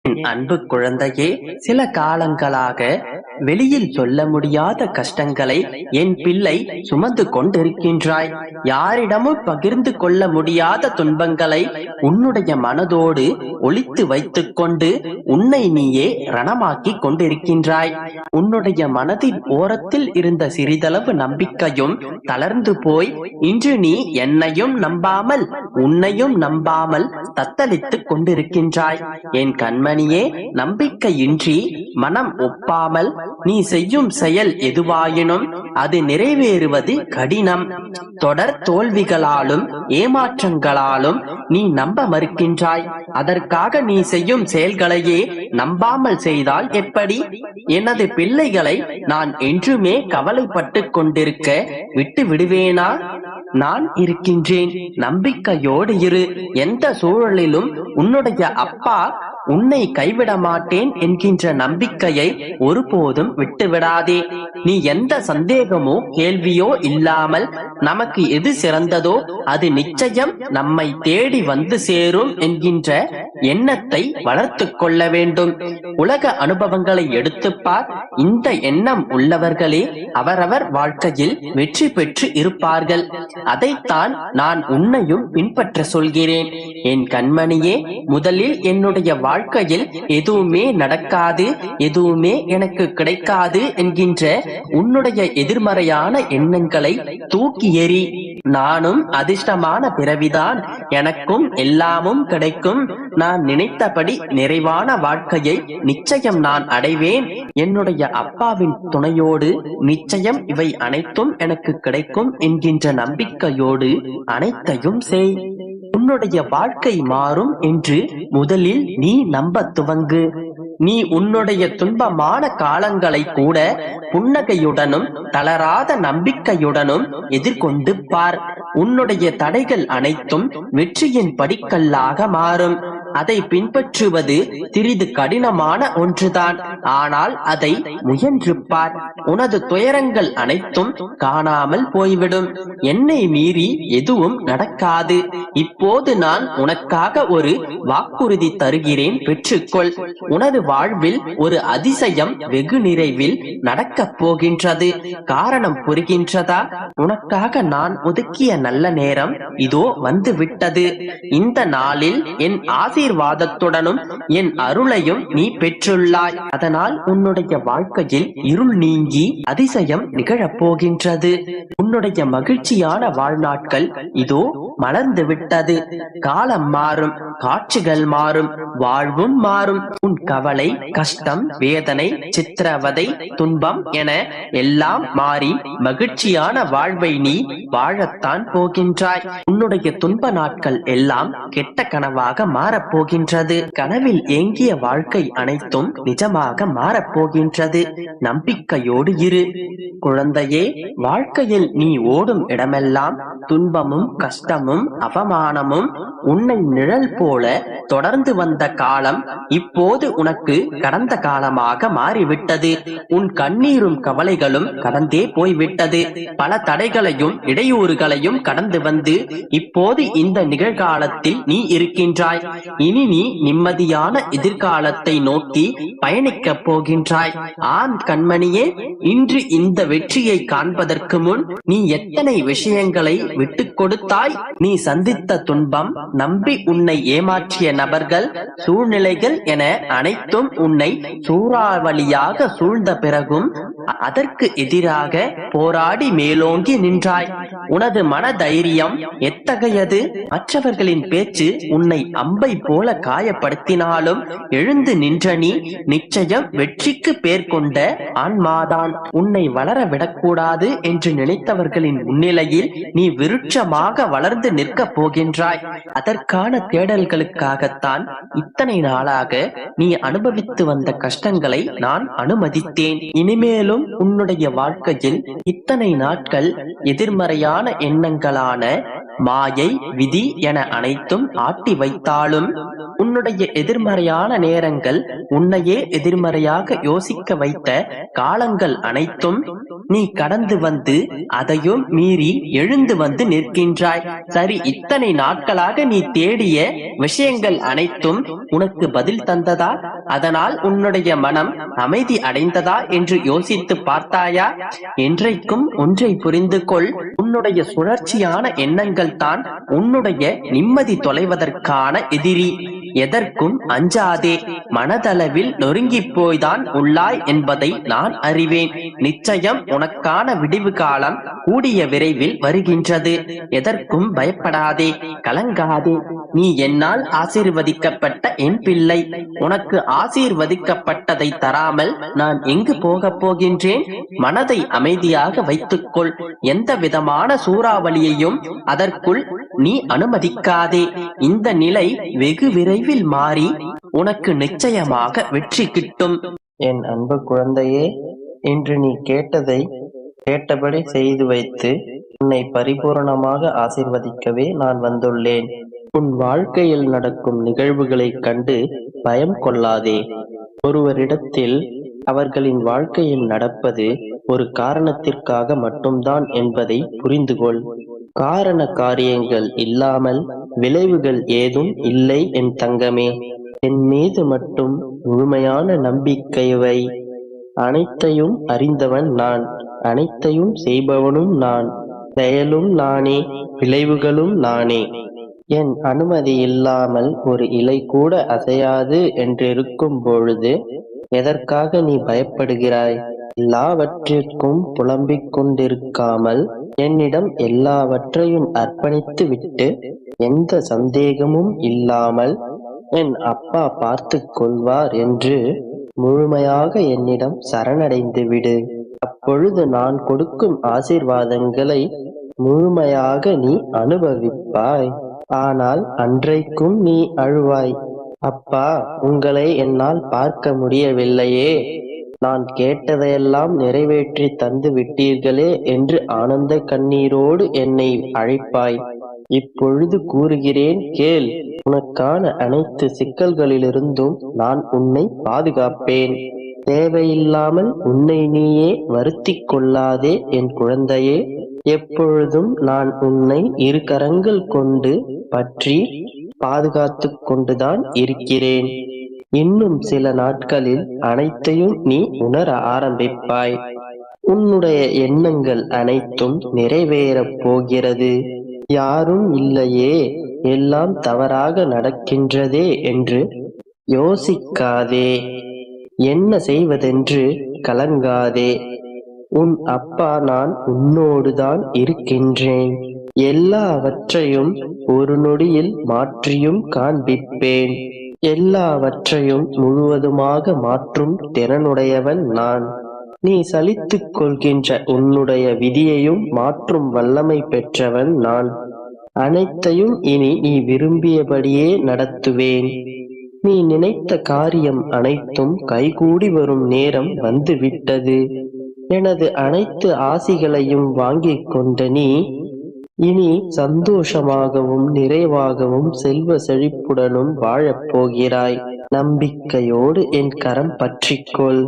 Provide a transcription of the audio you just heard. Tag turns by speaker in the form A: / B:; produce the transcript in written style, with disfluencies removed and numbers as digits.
A: என் அன்பு குழந்தையே, சில காலங்களாக வெளியில் சொல்ல முடியாத கஷ்டங்களை என் பிள்ளை சுமந்து கொண்டிருக்கின்றாய். யாரிடமும் பகிர்ந்து கொள்ள முடியாத துன்பங்களை உன்னுடைய மனதோடு ஒளித்து வைத்துக் கொண்டு உன்னை நீயே ரணமாக்கி கொண்டிருக்கின்றாய். உன்னுடைய மனதின் ஓரத்தில் இருந்த சிறிதளவு நம்பிக்கையும் தளர்ந்து போய் இன்று நீ என்னையும் நம்பாமல் உன்னையும் நம்பாமல் தத்தளித்துக் கொண்டிருக்கின்றாய். என் கண்மணியே, நம்பிக்கையின்றி மனம் ஒப்பாமல் நீ செய்யும் செயல் எதுவாயினும் அது நிறைவேறுவது கடினம். தொடர் தோல்விகளாலும் ஏமாற்றங்களாலும் நீ நம்ப மறுக்கின்றாய். அதற்காக நீ செய்யும் செயல்களையே நம்பாமல் செய்தால் எப்படி? எனது பிள்ளைகளை நான் என்றுமே கவலைப்பட்டு கொண்டிருக்க விட்டு விடுவேனா? நான் இருக்கின்றேன், நம்பிக்கையோடு இரு. எந்த சூழலிலும் உன்னுடைய அப்பா உன்னை கைவிட மாட்டேன் என்கின்ற நம்பிக்கையை ஒருபோதும் விட்டுவிடாதே. நீ எந்த சந்தேகமோ கேள்வியோ இல்லாமல் நமக்கு எது சிறந்ததோ அது நிச்சயம் நம்மை தேடி வந்து சேரும் என்கின்ற எண்ணத்தை வளர்த்து கொள்ள வேண்டும். உலக அனுபவங்களை எடுத்துப்பார். இந்த எண்ணம் உள்ளவர்களே அவரவர் வாழ்க்கையில் வெற்றி பெற்று இருப்பார்கள். அதைத்தான் நான் உன்னையும் பின்பற்ற சொல்கிறேன். என் கண்மணியே, முதலில் என்னுடைய வாழ்க்கையில் எதுவுமே நடக்காது, எதுவுமே எனக்கு கிடைக்காது என்கின்ற உன்னுடைய எதிர்மறையான எண்ணங்களை தூக்கி எறி. நானும் அதிர்ஷ்டமான பிறவிதான், எனக்கும் எல்லாமும் கிடைக்கும், நான் நினைத்தபடி நிறைவான வாழ்க்கையை நிச்சயம் நான் அடைவேன், என்னுடைய அப்பாவின் துணையோடு நிச்சயம் இவை அனைத்தும் எனக்கு கிடைக்கும் என்கின்ற நம்பிக்கையோடு அனைத்தையும் செய். உன்னுடைய வாழ்க்கை மாறும் என்று முதலில் நீ நம்ப துவங்கு. நீ உன்னுடைய துன்பமான காலங்களை கூட புன்னகையுடனும் தளராத நம்பிக்கையுடனும் எதிர்கொண்டு பார். உன்னுடைய தடைகள் அனைத்தும் வெற்றியின் படிக்கல்லாக மாறும். அதை பின்பற்றுவது சிறிது கடினமான ஒன்றுதான், ஆனால் அதை முயன்று பார். உனது துயரங்கள் அனைத்தும் காணாமல் போய்விடும். என்னை மீறி எதுவும் நடக்காது. இப்போது நான் உனக்காக ஒரு வாக்குறுதி தருகிறேன், பெற்றுக்கொள். உனது வாழ்வில் ஒரு அதிசயம் வெகு நிறைவில் நடக்கப் போகின்றது. காரணம் புரிகின்றதா? உனக்காக நான் ஒதுக்கிய நல்ல நேரம் இதோ வந்து விட்டது. இந்த நாளில் என் ஆசீர்வாதத்துடனும் என் அருளையும் நீ பெற்றுள்ளாய். அதனால் உன்னுடைய வாழ்க்கையில் இருள் நீங்கி அதிசயம் நிகழப் போகின்றது. உன்னுடைய மகிழ்ச்சியான வாழ்நாட்கள் இதோ மலர்ந்து விட்டது. காலம் மாறும், காட்சிகள் மாறும், வாழ்வும் மாறும். உன் கவலை, கஷ்டம், வேதனை, சித்திரவதை, துன்பம் என எல்லாம் மாறி மகிழ்ச்சியான வாழ்வை நீ வாழத்தான் போகின்றாய். உன்னுடைய துன்ப நாட்கள் எல்லாம் கெட்ட கனவாக மாறப்போகின்றது. கனவில் ஏங்கிய வாழ்க்கை அனைத்தும் நிஜமாக மாறப்போகின்றது. நம்பிக்கையோடு இரு குழந்தையே. வாழ்க்கையில் நீ ஓடும் இடமெல்லாம் துன்பமும் கஷ்டமும் அவமானமும் உன்னை நிழல் போல தொடர்ந்து வந்த காலம் இப்போது உனக்கு கடந்த காலமாக மாறிவிட்டது. உன் கண்ணீரும் கவலைகளும் கடந்தே போய்விட்டது. பல தடைகளையும் இடையூறுகளையும் கடந்து வந்து இப்போது இந்த நிகழ்காலத்தில் நீ இருக்கின்றாய். இனி நீ நிம்மதியான எதிர்காலத்தை நோக்கி பயணிக்கப் போகின்றாய். ஆம் கண்மணியே, இன்று இந்த வெற்றியை காண்பதற்கு முன் நீ எத்தனை விஷயங்களை விட்டுக் கொடுத்தாய். நீ சந்தித்த துன்பம், நம்பி உன்னை ஏமாற்றிய நபர்கள், சூழ்நிலைகள் என அனைத்தும் உன்னை சூறாவளியாக சூழ்ந்த பிறகும் அதற்கு எதிராக போராடி மேலோங்கி நின்றாய். உனது மன தைரியம் எத்தகையது? மற்றவர்களின் பேச்சு உன்னை அம்பை போல காயப்படுத்தினாலும் எழுந்து நின்ற நீ நிச்சயம் வெற்றிக்கு பேர் கொண்ட ஆன்மாதான். உன்னை வளர விடக்கூடாது என்று நினைத்தவர்களின் முன்னிலையில் நீ விருட்சமாக வளர்ந்து நிற்கப் போகின்றாய். அதற்கான தேடல்களுக்காகத்தான் இத்தனை நாளாக நீ அனுபவித்து வந்த கஷ்டங்களை நான் அனுமதித்தேன். இனிமேலும் உன்னுடைய வாழ்க்கையில் இத்தனை நாட்கள் எதிர்மறையான எண்ணங்களான மாயை, விதி என அனைத்தும் ஆட்டி வைத்தாலும் உன்னுடைய எதிர்மறையான நேரங்கள், உன்னையே எதிர்மறையாக யோசிக்க வைத்த காலங்கள் அனைத்தும் நீ கடந்து வந்து அதையும் மீறி எழுந்து வந்து நிற்கின்றாய். சரி, இத்தனை நாட்களாக நீ தேடிய விஷயங்கள் அனைத்தும் உனக்கு பதில் தந்ததா? அதனால் உன்னுடைய மனம் அமைதி அடைந்ததா என்று யோசித்து பார்த்தாயா? என்றைக்கும் ஒன்றை புரிந்து கொள், உன்னுடைய சுழற்சியான எண்ணங்கள் தான் உன்னுடைய நிம்மதி தொலைவதற்கான எதிரி. எதற்கும் அஞ்சாதே. மனதளவில் நொறுங்கி போய்தான் உள்ளாய் என்பதை நான் அறிவேன். நிச்சயம் உனக்கான விடிவு காலம் கூடிய விரைவில் வருகின்றது. எதற்கும் பயப்படாதே, கலங்காதே. நீ என்னால் ஆசீர்வதிக்கப்பட்ட என் பிள்ளை. உனக்கு ஆசீர்வதிக்கப்பட்டதை தராமல் நான் எங்கு போகப் போகின்றேன்? மனதை அமைதியாக வைத்துக்கொள். எந்த விதமான சூறாவளியையும் அதற்குள் நீ அனுமதிக்காதே. இந்த நிலை வெகு விரைவில் மாறி உனக்கு நிச்சயமாக வெற்றி கிட்டும்.
B: என் அன்பு குழந்தையே, இன்று நீ கேட்டதை கேட்டபடி செய்து வைத்து உன்னை பரிபூரணமாக ஆசீர்வதிக்கவே நான் வந்துள்ளேன். உன் வாழ்க்கையில் நடக்கும் நிகழ்வுகளைக் கண்டு பயம் கொள்ளாதே. ஒருவரிடத்தில் அவர்களின் வாழ்க்கையில் நடப்பது ஒரு காரணத்திற்காக மட்டும்தான் என்பதை புரிந்துகொள். காரண காரியங்கள் இல்லாமல் விளைவுகள் ஏதும் இல்லை என் தங்கமே. என் மீது மட்டும் முழுமையான நம்பிக்கை வை. அனைத்தையும் அறிந்தவன் நான், அனைத்தையும் செய்பவனும் நான், செயலும் நானே, விளைவுகளும் நானே. என் அனுமதி இல்லாமல் ஒரு இலை கூட அசையாது என்றிருக்கும் பொழுது எதற்காக நீ பயப்படுகிறாய்? எல்லாவற்றிற்கும் புலம்பிக் கொண்டிருக்காமல் என்னிடம் எல்லாவற்றையும் அர்ப்பணித்து விட்டு எந்த சந்தேகமும் இல்லாமல் என் அப்பா பார்த்து கொள்வார் என்று முழுமையாக என்னிடம் சரணடைந்து விடு. அப்பொழுது நான் கொடுக்கும் ஆசீர்வாதங்களை முழுமையாக நீ அனுபவிப்பாய். ஆனால் அன்றைக்கும் நீ அழுவாய், அப்பா, உங்களை என்னால் பார்க்க முடியவில்லையே, நான் கேட்டதையெல்லாம் நிறைவேற்றி தந்து விட்டீர்களே என்று ஆனந்த கண்ணீரோடு என்னை அழைப்பாய். இப்பொழுது கூறுகிறேன் கேள். உனக்கான அனைத்து சிக்கல்களிலிருந்தும் நான் உன்னை பாதுகாப்பேன். தேவையில்லாமல் உன்னை நீயே வருத்திக் கொள்ளாதே என் குழந்தையே. எப்பொழுதும் நான் உன்னை இரு கரங்கள் கொண்டு பற்றி பாதுகாத்து கொண்டுதான் இருக்கிறேன். இன்னும் சில நாட்களில் அனைத்தையும் நீ உணர ஆரம்பிப்பாய். உன்னுடைய எண்ணங்கள் அனைத்தும் நிறைவேறப் போகிறது. யாரும் இல்லையே, எல்லாம் தவறாக நடக்கின்றதே என்று யோசிக்காதே. என்ன செய்வதென்று கலங்காதே. உன் அப்பா நான் உன்னோடுதான் இருக்கின்றேன். எல்லாவற்றையும் ஒரு நொடியில் மாற்றியும் காண்பிப்பேன். எல்லாவற்றையும் முழுவதுமாக மாற்றும் திறனுடையவன் நான். நீ சலித்துக் கொள்கின்ற உன்னுடைய விதியையும் மாற்றும் வல்லமை பெற்றவன் நான். அனைத்தையும் இனி நீ விரும்பியபடியே நடத்துவேன். நீ நினைத்த காரியம் அனைத்தும் கைகூடி வரும் நேரம் வந்துவிட்டது. எனது அனைத்து ஆசிகளையும் வாங்கிக் கொண்ட நீ இனி சந்தோஷமாகவும் நிறைவாகவும் செல்வ செழிப்புடனும் வாழப் போகிறாய். நம்பிக்கையோடு என் கரம் பற்றிக்கொள்.